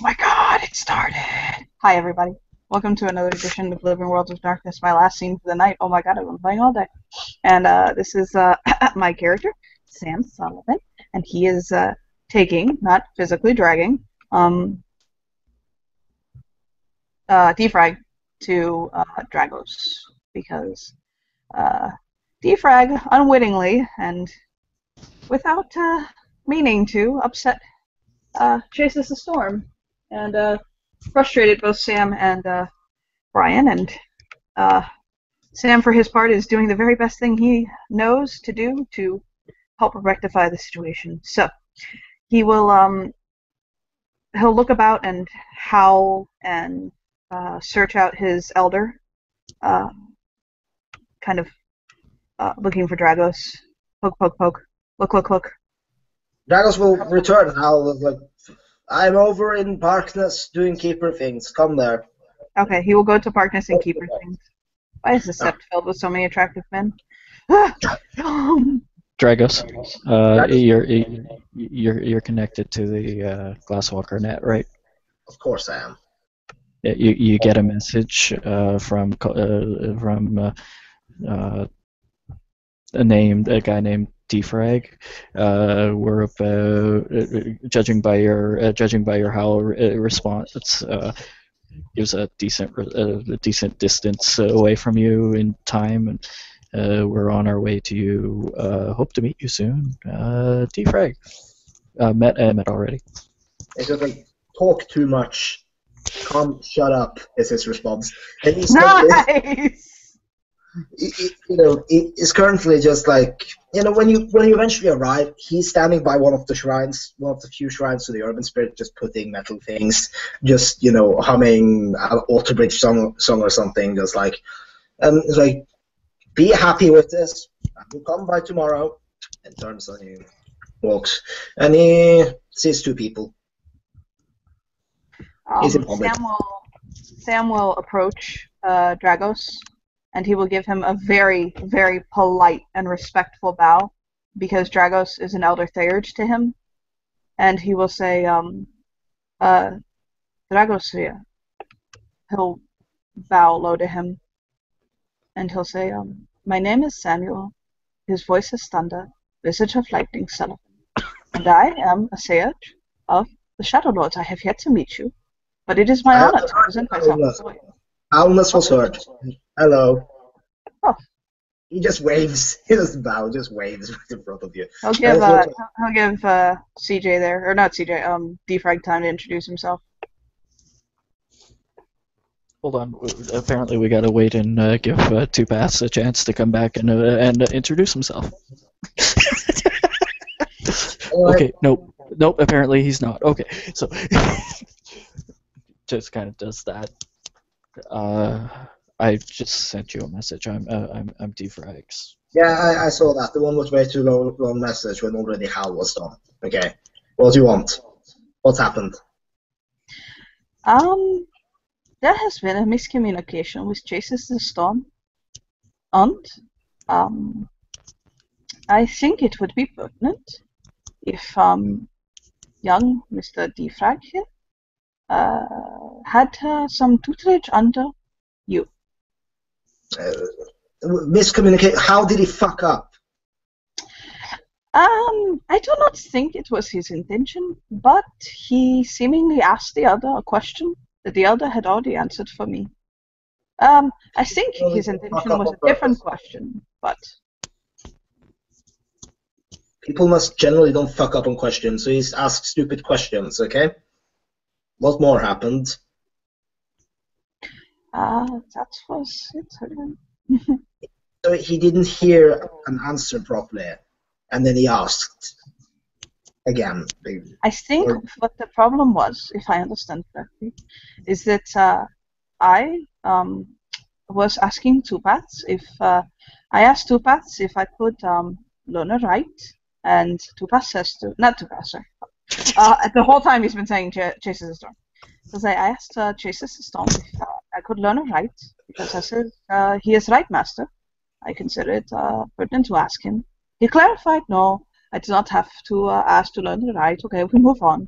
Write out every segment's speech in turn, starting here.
my god, it started! Hi, everybody. Welcome to another edition of Living Worlds of Darkness, my last scene for the night. Oh my god, I've been playing all day. And this is my character, Sam Sullivan, and he is taking, not physically dragging, Defrag to Dragos, because Defrag, unwittingly, and without meaning to, upset chases the storm, and frustrated both Sam and Brian, and Sam, for his part, is doing the very best thing he knows to do to help rectify the situation. So he will he'll look about and howl and search out his elder, kind of looking for Dragos. Poke, poke, poke. Look, look, look. Dragos will return and I'll like, I'm over in Barkness doing keeper things. Come there. Okay, he will go to Barkness and keeper things. Why is the sept filled with so many attractive men? Dragos, you're connected to the Glasswalker net, right? Of course I am. You get a message from a guy named Defrag. We're about judging by your howl response. Gives a decent distance away from you in time, and we're on our way to you. Hope to meet you soon. Defrag. Met already. It's just like, talk too much. Come, shut up, is his response. And he's Nice! It's currently just like, when you eventually arrive, he's standing by one of the shrines, one of the few shrines to the urban spirit, just putting metal things, just, humming an Alter Bridge song or something, just like, it's like, be happy with this, I will come by tomorrow, and turns and he walks, and he sees two people. Sam will approach Dragos, and he will give him a very, very polite and respectful bow, because Dragos is an elder Theurge to him, and he will say, Dragos here. He'll bow low to him, and he'll say, my name is Samuel, his voice is thunder, visage of lightning Sullivan, and I am a sage of the Shadow Lords. I have yet to meet you, but it is my honor to present myself. Almost was heard. Hello. Oh. He just waves. He doesn't bow, just waves in front of you. He'll give CJ there, or not CJ, Defrag time to introduce himself. Hold on. Apparently, we gotta wait and give Two Paths a chance to come back and introduce himself. Okay. Nope. Apparently, he's not. Okay. So, just kind of does that. I just sent you a message. I'm Defrags. Yeah, I saw that. The one was way too long message when already Hal was done. Okay. What do you want? What's happened? There has been a miscommunication with Chases the Storm, and I think it would be pertinent if young Mr. Defrag here had some tutelage under you. Miscommunicate? How did he fuck up? I do not think it was his intention, but he seemingly asked the elder a question that the elder had already answered for me. I think his intention was a different question, but... People must generally don't fuck up on questions, so he's asked stupid questions, okay? What more happened? That was it. So he didn't hear an answer properly, and then he asked again. I think what the problem was, if I understand correctly, is that I was asking Two Paths if I asked Two Paths if I could learn a right, and Two Paths says to not Two Paths, sorry. The whole time he's been saying Chases the Storm. Because I asked Chases the Storm if I could learn a right, because I said he is right master. I consider it pertinent to ask him. He clarified, no, I do not have to ask to learn the right. Okay, we move on.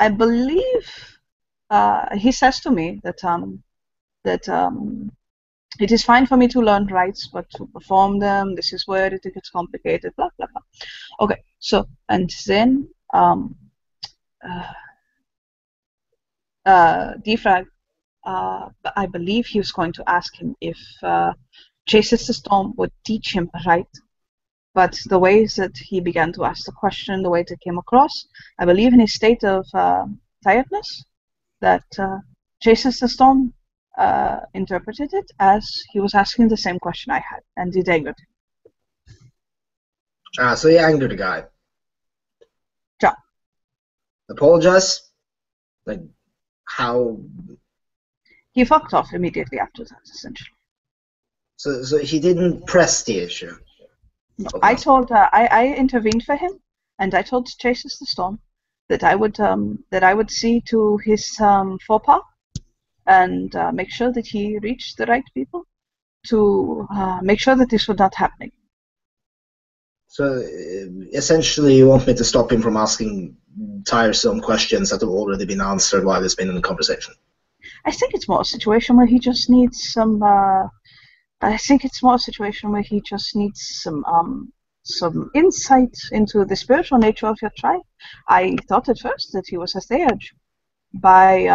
I believe he says to me that it is fine for me to learn rites, but to perform them, this is where it gets complicated. Blah blah blah. Okay, so and then Defrag, I believe he was going to ask him if Chases the Storm would teach him right. But the ways that he began to ask the question, the way it came across, I believe in his state of tiredness, that Chases the Storm interpreted it as he was asking the same question I had, and it angered him. So he angered the guy. Yeah. Apologize? Like, how? He fucked off immediately after that, essentially. So he didn't press the issue. No, I told I intervened for him, and I told Chases the Storm that I would see to his faux pas and make sure that he reached the right people to make sure that this would not happen. So essentially, you want me to stop him from asking tiresome questions that have already been answered while he's been in the conversation? I think it's more a situation where he just needs some. I think it's more a situation where he just needs some insight into the spiritual nature of your tribe. I thought at first that he was a Theurge by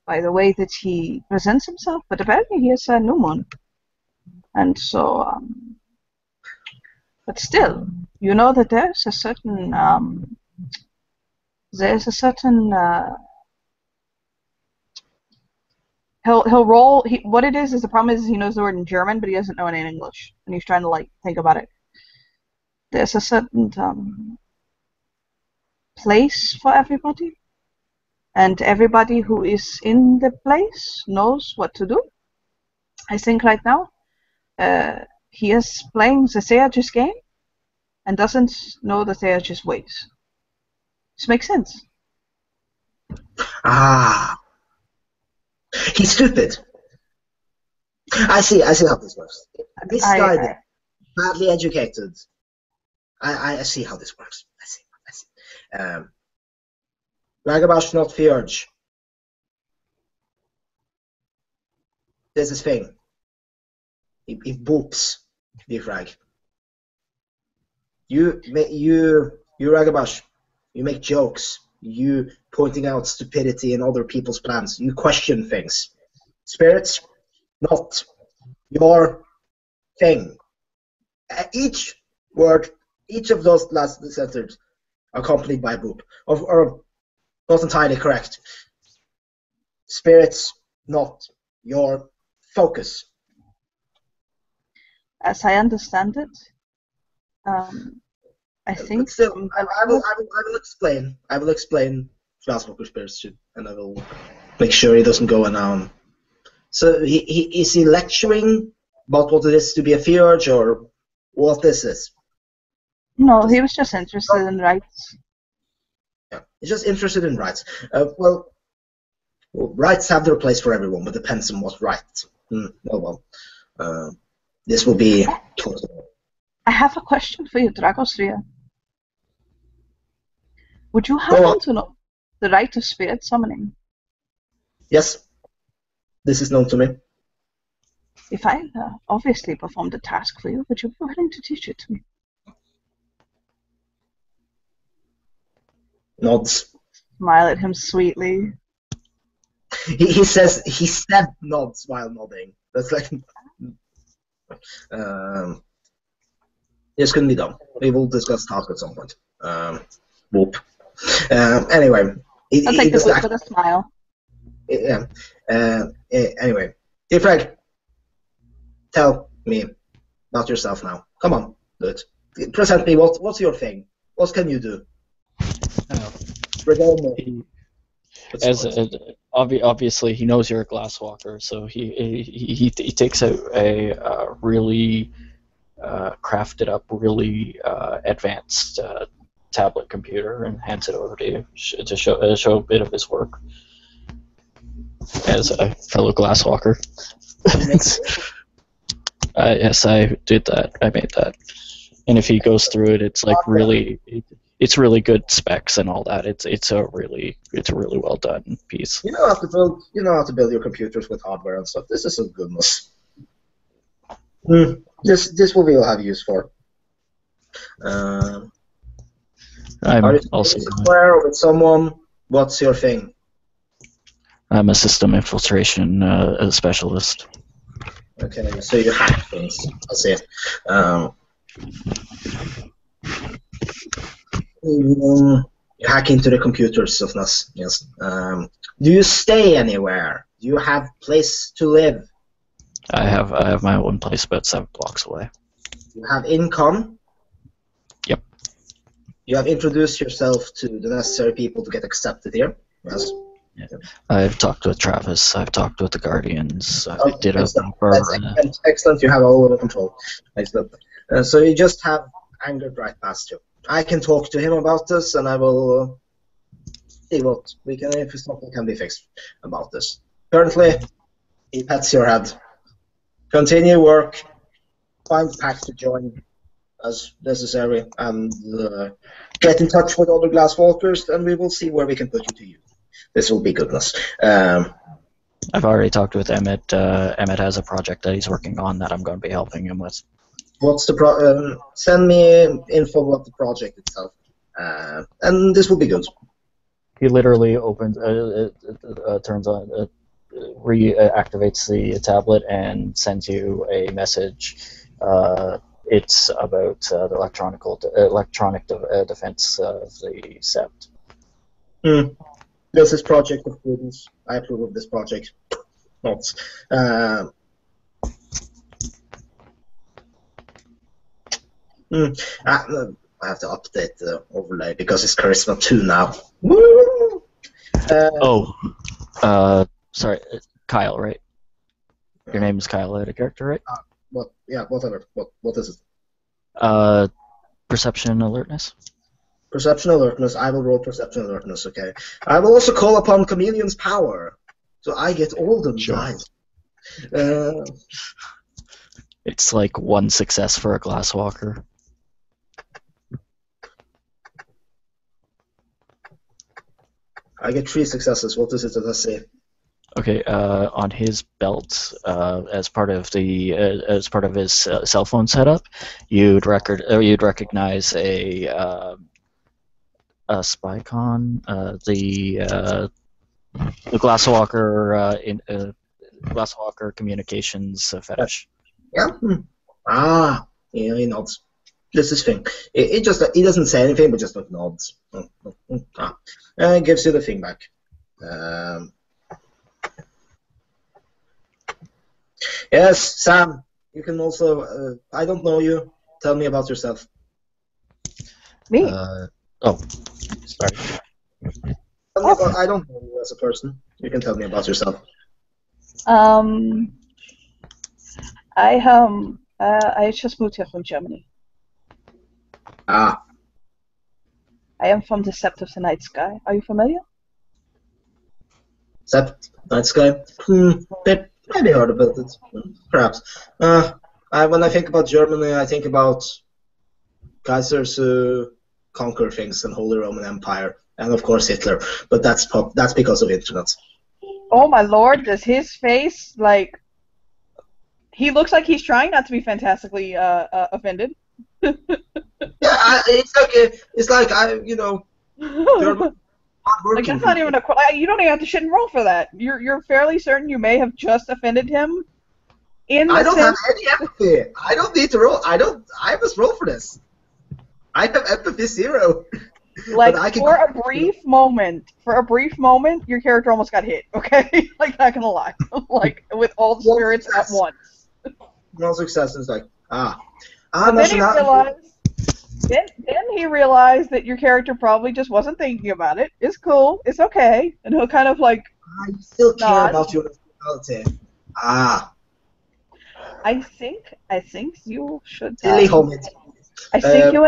the way that he presents himself, but apparently he is a new one. And so, but still, you know that there's a certain he'll roll. What it is the problem is he knows the word in German, but he doesn't know it in English, and he's trying to like think about it. There's a certain place for everybody, and everybody who is in the place knows what to do. I think right now he is playing the Theurge's game and doesn't know the Theurge's ways. This makes sense. Ah. He's stupid. I see how this works. This guy, badly educated. I see how this works. I see. Ragabash, not Fjorge. There's this thing. He boops the frag. You Ragabash, you make jokes. You pointing out stupidity in other people's plans. You question things. Spirits, not your thing. Each word, each of those last sentences accompanied by boop. Or not entirely correct. Spirits, not your focus. As I understand it, I think. But still, I will explain. I will explain Glasswalker spirits, and I will make sure he doesn't go on. So is he lecturing about what it is to be a Fjorge, or what this is? No, he was just interested in rights. Yeah, he's just interested in rights. Well, rights have their place for everyone, but depends on what right. This will be. I have a question for you, Dragos. Would you happen to know the rite of spirit summoning? Yes, this is known to me. If I obviously performed a task for you, would you be willing to teach it to me? Nods. Smile at him sweetly. He said nods while nodding. That's like. This couldn't be done. We will discuss task at some point. Whoop. Anyway, I'll take the whoop with a smile. Yeah. Anyway, dear Frank, tell me about yourself now. Come on, do it. Present me. What's your thing? What can you do? Obviously he knows you're a glasswalker, so he takes out a really crafted up, really advanced tablet computer and hands it over to you to show a bit of his work as a fellow glasswalker. Yes, I did that. I made that. And if he goes through it, it's like really, it's really good specs and all that. It's a really well done piece. You know how to build. You know how to build your computers with hardware and stuff. This is a goodness. This will we'll have use for. Are I'm you also somewhere with someone? What's your thing? I'm a system infiltration specialist. Okay, so you hack things. I see. You hack into the computers of NAS. Yes. Do you stay anywhere? Do you have place to live? I have my own place about 7 blocks away. You have income? Yep. You have introduced yourself to the necessary people to get accepted here? Yes. Yeah. I've talked with Travis. I've talked with the Guardians. I Okay, did a excellent. paper. That's excellent. Excellent. You have all under control. Excellent. So you just have angered right past you. I can talk to him about this, and I will see what we can, if something can be fixed about this. Currently, he pats your head. Continue work. Find packs to join as necessary, and get in touch with other glasswalkers, and we will see where we can put you to use. This will be goodness. I've already talked with Emmett. Emmett has a project that he's working on that I'm going to be helping him with. What's the send me info about the project itself, and this will be good. He literally opens, turns on, reactivates the tablet and sends you a message. It's about the electronic defense of the Sept. This is project of prudence. I approve of this project. Not. I have to update the overlay because it's Charisma 2 now. Woo! Sorry, Kyle, right? Your name is Kyle, the character, right? What? Yeah, whatever. What is it? Perception alertness. Perception alertness. I will roll perception alertness. Okay. I will also call upon Chameleon's power, so I get all the knives. It's like 1 success for a glasswalker. I get 3 successes. What is it that I say? Okay, on his belt, as part of his cell phone setup, you'd recognize a Spycon, the Glasswalker Glasswalker communications fetish. Yeah. Yeah, he nods. This is thing. It doesn't say anything, but just nods. It gives you the thing back. Yes, Sam. You can also. I don't know you. Tell me about yourself. Me? Sorry. I don't know you as a person. You can tell me about yourself. I just moved here from Germany. I am from the Sept of the Night Sky. Are you familiar? Sept Night Sky? Maybe heard about it. Perhaps. When I think about Germany, I think about Kaisers who conquer things and Holy Roman Empire, and of course Hitler. But that's because of internet. Oh my lord! Does his face like? He looks like he's trying not to be fantastically offended. Yeah, it's like German like that's not even you don't even shouldn't roll for that. You're fairly certain you may have just offended him. I don't have any empathy. I don't need to roll. I must roll for this. I have empathy 0. Like for a brief moment, your character almost got hit. Okay, like not gonna lie, like with all the spirits at once. No success is like Then he realized that your character probably just wasn't thinking about it. It's cool. It's okay. And he'll kind of like. I still care about your nationality. I think you should. Silly homie. I think you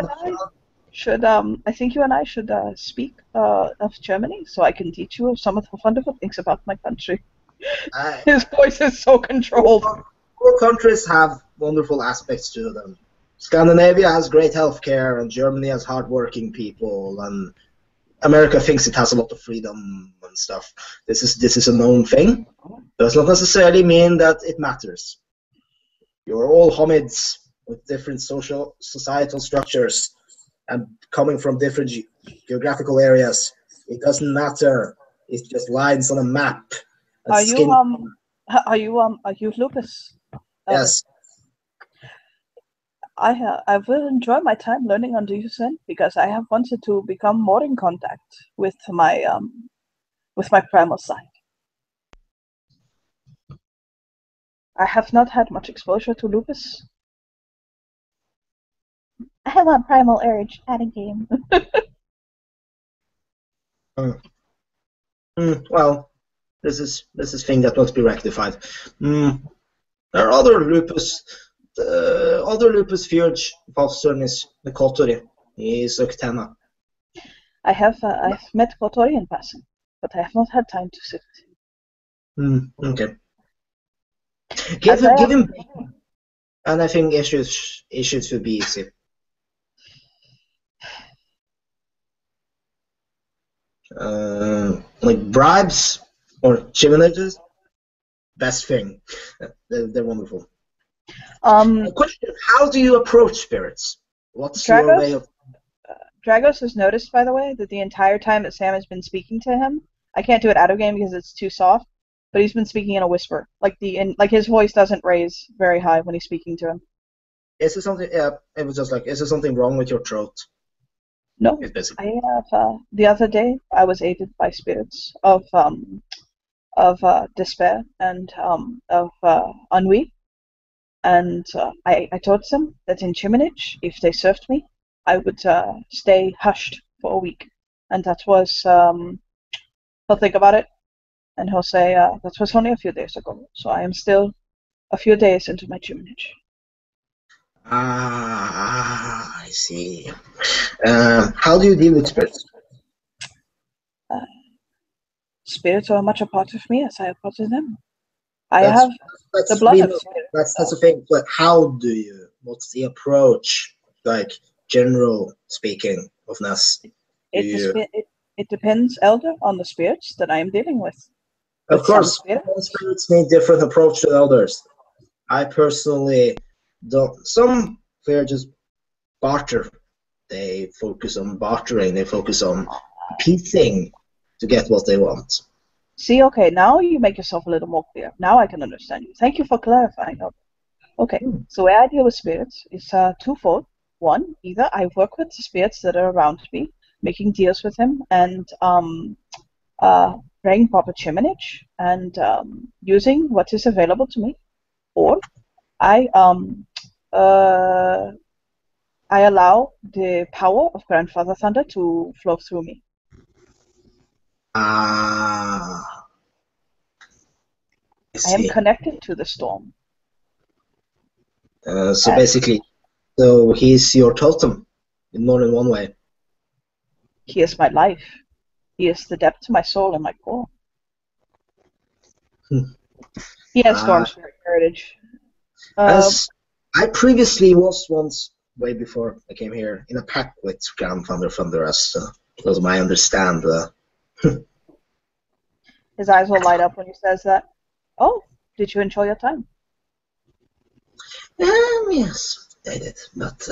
and I should speak of Germany, so I can teach you some of the wonderful things about my country. His voice is so controlled. All countries have wonderful aspects to them. Scandinavia has great healthcare, and Germany has hardworking people, and America thinks it has a lot of freedom and stuff. This is a known thing. Does not necessarily mean that it matters. You're all hominids with different societal structures and coming from different geographical areas. It doesn't matter. It's just lines on a map. And Are you skin. are you Lucas? Yes. I will enjoy my time learning under you, Sen, because I have wanted to become more in contact with my primal side. I have not had much exposure to lupus. I have a primal urge at a game. Well, this is thing that must be rectified. There are other lupus fjords pastorn is the Kotori. He is Oktana. I've met Kotori in passing, but I have not had time to sit with him. Okay. Give him, and I think issues should be easy. Like bribes or chimnages, best thing. They're wonderful. Question: how do you approach spirits? What's your way of? Dragos has noticed, by the way, that the entire time that Sam has been speaking to him, I can't do it out of game because it's too soft, but he's been speaking in a whisper, like his voice doesn't raise very high when he's speaking to him. Is there something? Yeah, it was just like, is there something wrong with your throat? No, I have. The other day, I was aided by spirits of despair and of ennui, and I told them that in Chiminage, if they served me, I would stay hushed for a week, and that was he'll think about it, and he'll say that was only a few days ago, so I am still a few days into my Chiminage. I see. How do you deal with spirits? Spirits are much a part of me as I are part of them. I have the blood of spirits. That's the thing. But how do you? What's the approach? Like general speaking of Ness. It depends, Elder, on the spirits that I am dealing with. Of course, some spirits need different approach to others. I personally don't. Some they're just barter. They focus on bartering. They focus on piecing to get what they want. See, okay, now you make yourself a little more clear. Now I can understand you. Thank you for clarifying. Okay, so the way I deal with spirits is twofold. One, either I work with the spirits that are around me, making deals with them, and bringing proper chiminage, and using what is available to me, or I allow the power of Grandfather Thunder to flow through me. I am connected to the storm. So basically, so he's your totem in more than one way. He is my life. He is the depth to my soul and my core. He has storm spirit heritage. As I previously was once, way before I came here, in a pack with Grandfather Thunder, as was my understand. His eyes will light up when he says that. Oh, did you enjoy your time? Yes, I did. But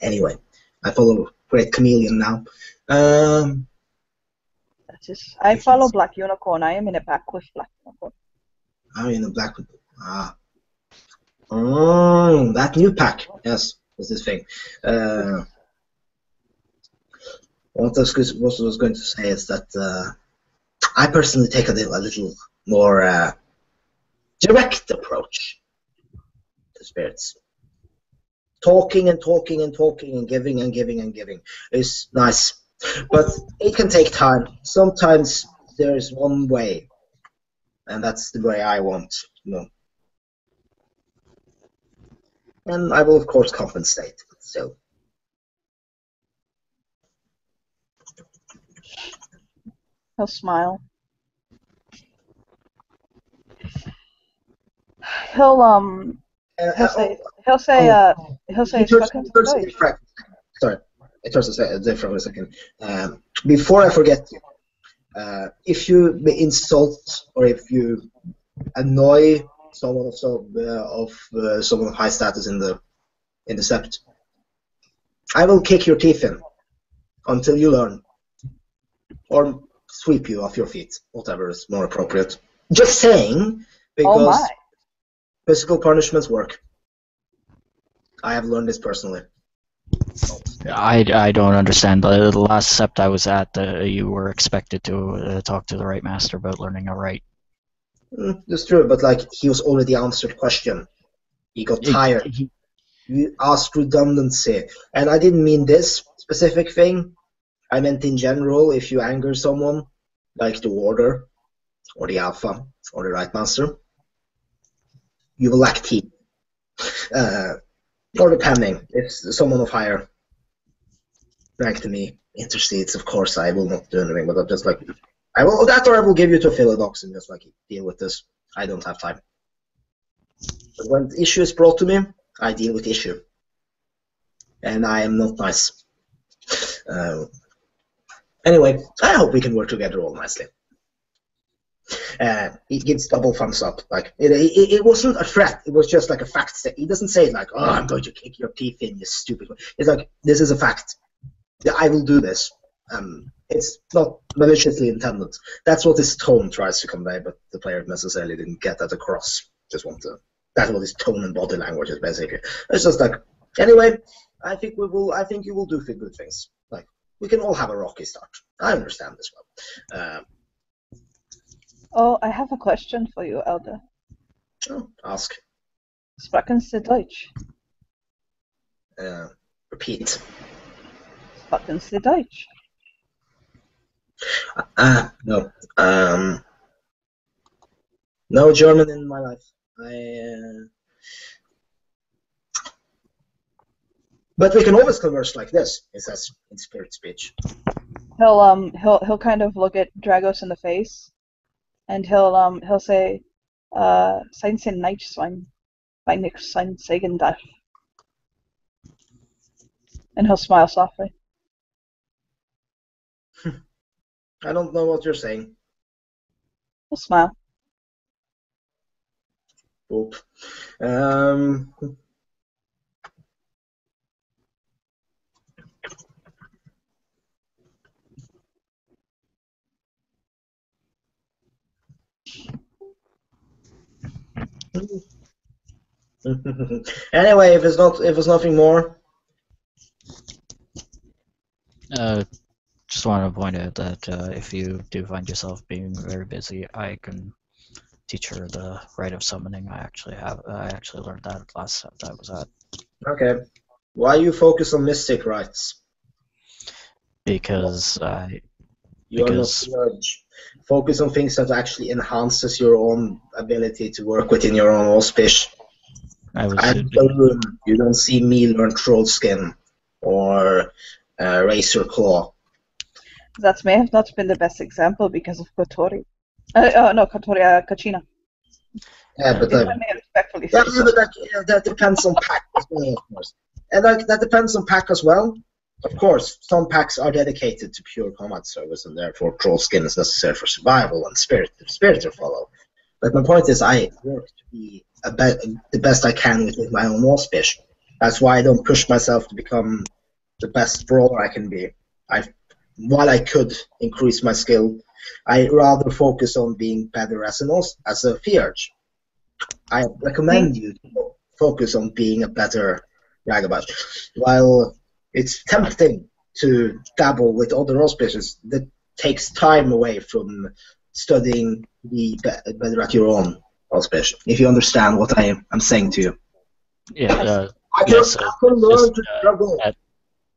anyway, I follow Great Chameleon now. That is, I follow Black Unicorn. I am in a pack with Black Unicorn. I'm in a Black. Oh, that new pack. Yes, was this thing. What I was going to say is that I personally take a little more direct approach to spirits. Talking and talking and talking and giving and giving and giving is nice, but it can take time. Sometimes there's one way, and that's the way I want, And I will, of course, compensate. So. He'll smile. He'll He'll Oh, say he'll say oh, he'll say he "Spucken turns to me, Deutsch." Frank. Sorry, it turns to say different for a second. Before I forget, if you insult or if you annoy someone of someone of high status in the sept, I will kick your teeth in until you learn, or sweep you off your feet, whatever is more appropriate. Just saying, Oh my! because physical punishments work. I have learned this personally. I don't understand. The last sept I was at, you were expected to talk to the right master about learning a right. That's true, but like he was already answered question. He got tired. You asked redundancy, and I didn't mean this specific thing. I meant in general, if you anger someone, like the warder, or the alpha, or the right master, you will lack teeth. Or depending, if someone of higher rank to me intercedes, of course I will not do anything, but I'm just like, I will that, or I will give you to Philodox and just like deal with this. I don't have time. But when the issue is brought to me, I deal with the issue. And I am not nice. Anyway, I hope we can work together all nicely. He gives double thumbs up. Like it wasn't a threat. It was just like a fact. He doesn't say like, "Oh, I'm going to kick your teeth in, you stupid." It's like, this is a fact. I will do this. It's not maliciously intended. That's what his tone tries to convey, but the player necessarily didn't get that across. Just want to. That's what his tone and body language is basically. It's just like, anyway, I think you will do good things. Like, we can all have a rocky start. I understand this well. Oh, I have a question for you, Elder. Ask. Spucken Deutsch. Repeat. Spucken Deutsch. No. No German in my life. But we can always converse like this. It says in spirit speech. He'll kind of look at Dragos in the face, and he'll say, "Sein Sie Neitschwein, bei nix sein Segen darf." And he'll smile softly. I don't know what you're saying. He'll smile. Oop. Anyway, if it's nothing more. Just want to point out that if you do find yourself being very busy, I can teach her the rite of summoning. I actually learned that last sept I was at. Okay. Why you focus on mystic rites? Because You're not judge. Focus on things that actually enhances your own ability to work within your own auspice. You don't see me learn troll skin or razor claw. That may have not been the best example because of Kotori. No, Kotori, Kachina. Yeah, but that depends on pack as well, of course. And that depends on pack as well. Of course, some packs are dedicated to pure combat service, and therefore troll skin is necessary for survival and spirit to follow. But my point is, I work to be the best I can with my own auspice. That's why I don't push myself to become the best brawler I can be. While I could increase my skill, I rather focus on being better as a Theurge. I recommend you to focus on being a better Ragabash. While it's tempting to dabble with other auspices, that takes time away from studying the better at your own auspice. If you understand what I'm saying to you. Yeah. I can learn to struggle,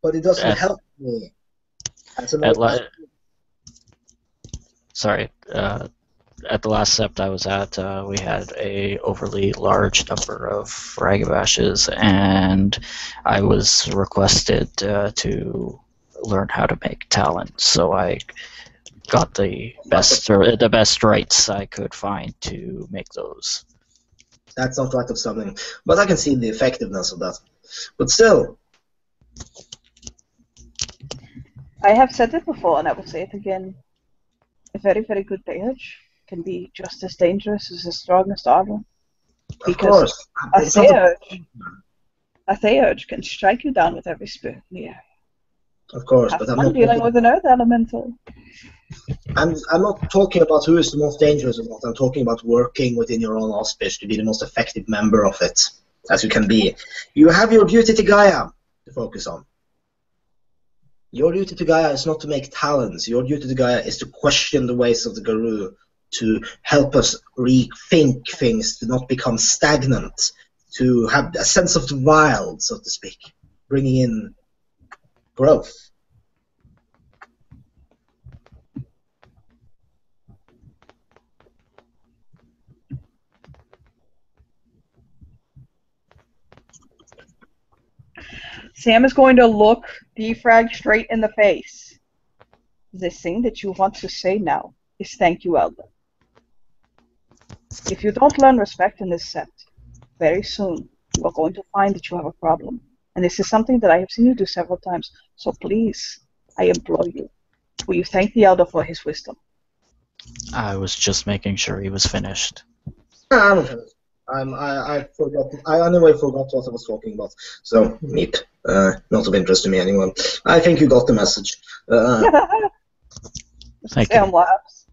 but it doesn't help me. Sorry. At the last sept I was at, we had a overly large number of Ragabashes, and I was requested to learn how to make talent. So I got the best rights I could find to make those. That's not right of summoning. But I can see the effectiveness of that. But still, I have said it before, and I will say it again. A very, very good mage can be just as dangerous as the strongest armor. of Because course, a it's not Theurge can strike you down with every spirit in the air. of course, Have but I'm fun not dealing talking. with an earth elemental. I'm not talking about who is the most dangerous or not. I'm talking about working within your own auspice to be the most effective member of it, as you can be. You have your duty to Gaia to focus on. Your duty to Gaia is not to make talents. Your duty to Gaia is to question the ways of the Guru, to help us rethink things, to not become stagnant, to have a sense of the wild, so to speak, bringing in growth. Sam is going to look Defrag straight in the face. The thing that you want to say now is thank you, Elder. If you don't learn respect in this set, very soon you are going to find that you have a problem. And this is something that I have seen you do several times. So please, I implore you, will you thank the Elder for his wisdom? I was just making sure he was finished. I'm finished. I forgot. I anyway forgot what I was talking about. So neat. Not of interest to me anyway. I think you got the message. Thank Sam you. laughs.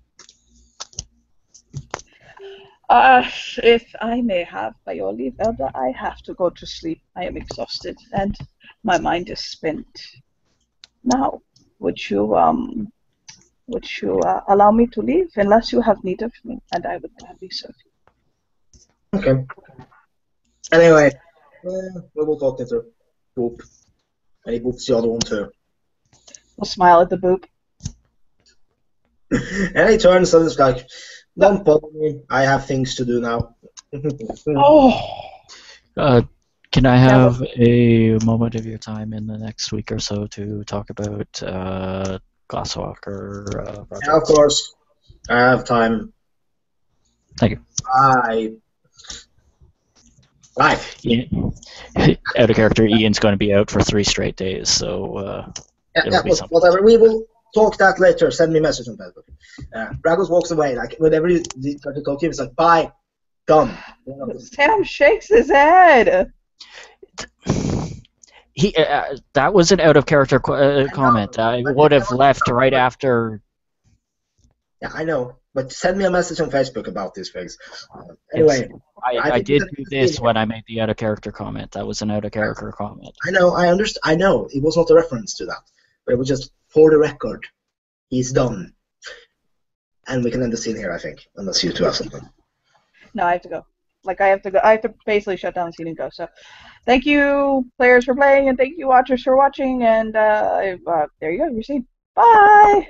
If I may have, by your leave, Elder, I have to go to sleep. I am exhausted and my mind is spent. Now, would you allow me to leave unless you have need of me, and I would gladly serve you. Okay. Anyway, we will talk later. Boop. And he boops the other one too. We'll smile at the boop. And he turns and is like, don't bother me. I have things to do now. Oh, Can I have a moment of your time in the next week or so to talk about Glasswalker project? Yeah, of course. I have time. Thank you. Bye. Out of character, Ian's going to be out for 3 straight days, so it'll be something. Whatever. We will talk that later. Send me a message on Facebook. Dragos walks away. Like whenever you try to talk to him, it's like, bye. Done. Sam shakes his head. That was an out of character comment. I would have left right after. Yeah, I know. But send me a message on Facebook about these things. Anyway. Yes. I did do this when I made the out of character comment. That was an out of character comment. I know, I understand. I know it was not a reference to that, but it was just for the record. He's done, and we can end the scene here, I think, unless you two have something. No, I have to go. Like I have to go. I have to basically shut down the scene and go. So, thank you, players, for playing, and thank you, watchers, for watching. And there you go, your scene. Bye.